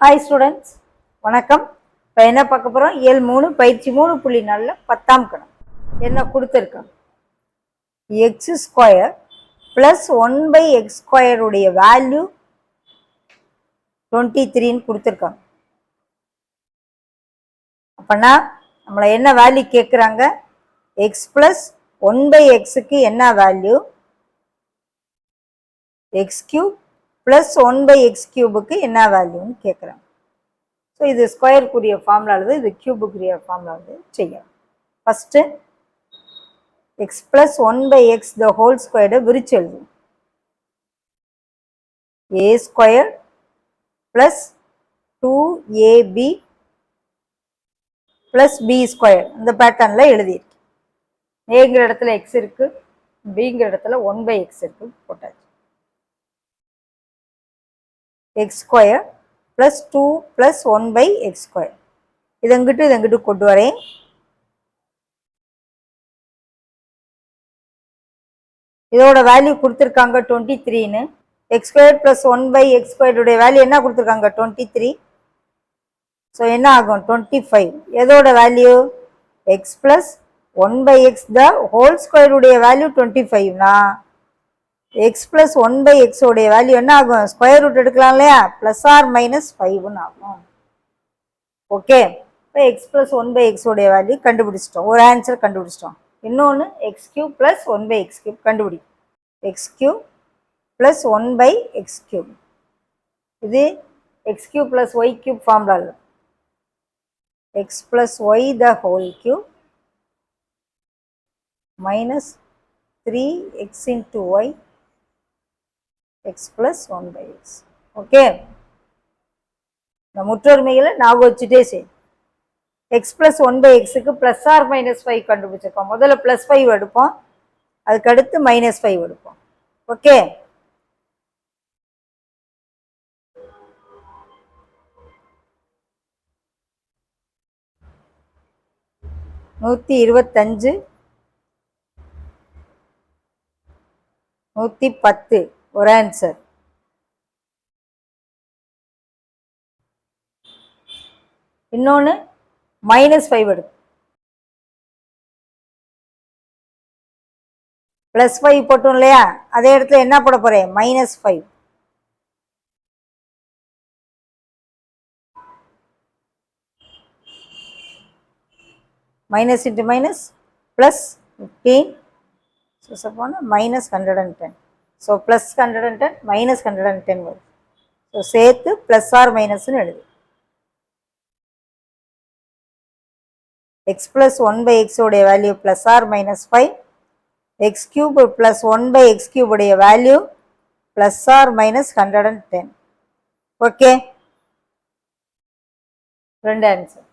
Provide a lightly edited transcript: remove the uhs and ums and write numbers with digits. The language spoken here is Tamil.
ஹாய் ஸ்டூடெண்ட்ஸ், வணக்கம். இப்போ என்ன பார்க்க போகிறோம்? இயல் 3 பயிற்சி 3.4 10ஆம் கணம். என்ன கொடுத்துருக்காங்க? எக்ஸ் ஸ்கொயர் ப்ளஸ் 1/x ஸ்கொயருடைய வேல்யூ 23ன்னு கொடுத்துருக்காங்க. அப்போனா நம்மளை என்ன வேல்யூ கேட்குறாங்க? எக்ஸ் ப்ளஸ் 1/xக்கு என்ன value? X cube plus 1/x கியூபுக்கு என்ன வேல்யூன்னு கேட்குறாங்க. ஸோ இது ஸ்கொயருக்குரிய ஃபார்முலா எழுது, இது கியூபுக்குரிய ஃபார்முலா எழுது செய்யலாம். First x plus 1/x the whole ஸ்கொயர்டை விரிச்சு எழுதும். A square plus 2ab plus b square இந்த பேட்டர்னில் எழுதியிருக்கு. ஏங்கிற இடத்துல எக்ஸ் இருக்குது, பிங்கிற இடத்துல 1/x இருக்குது போட்டாச்சு. X square plus 2 plus 1/x square இதங்கிட்டு கொண்டு வரேன். இதோட வேல்யூ கொடுத்துருக்காங்க 23ன்னு. எக்ஸ் ஸ்கொயர் ப்ளஸ் 1/x ஸ்கொயருடைய வேல்யூ என்ன கொடுத்துருக்காங்க? 23. ஸோ என்ன ஆகும்? 25. எதோட value? X plus 1/x the whole ஸ்கொயருடைய வேல்யூ 25னா எக்ஸ் ப்ளஸ் 1/x உடைய வேல்யூ என்ன ஆகும்? ஸ்கொயர் ரூட் எடுக்கலாம் இல்லையா? ப்ளஸ் ஆர் மைனஸ் 5ன்னு ஆகும். ஓகே, இப்போ எக்ஸ் ப்ளஸ் 1/x உடைய வேல்யூ கண்டுபிடிச்சிட்டோம். ஒரு ஆன்சர் கண்டுபிடிச்சிட்டோம். இன்னொன்று x cube plus 1/x cube கண்டுபிடிக்கும். X cube plus 1/x cube, இது x cube plus y cube formula இல்லை. X plus y the whole cube minus 3x into y x plus 1/x. Okay, இந்த முற்றொருமைகளை ஞாபகம் வச்சுட்டே சரி. எக்ஸ் ப்ளஸ் 1/xக்கு ப்ளஸ் ஆர் மைனஸ் 5 கண்டுபிடிச்சிருக்கோம். முதல்ல ப்ளஸ் 5 எடுப்போம், அதுக்கடுத்து -5 எடுப்போம். ஓகே, (125) 110 ஒரு ஆன்சர். இன்னொன்று -5 எடுக்கும். +5 போட்டோம் இல்லையா? அதே இடத்துல என்ன போட போறேன்? -5. minus into minus plus 15. So -110. So plus 110 minus 110 வரும். ஸோ சேர்த்து ப்ளஸ் ஆர் மைனஸ்ன்னு எழுது. எக்ஸ் ப்ளஸ் 1/x உடைய value plus or minus 5. X cube plus 1/x cube உடைய value plus or minus 110. Okay, ரெண்டு ஆன்சர்.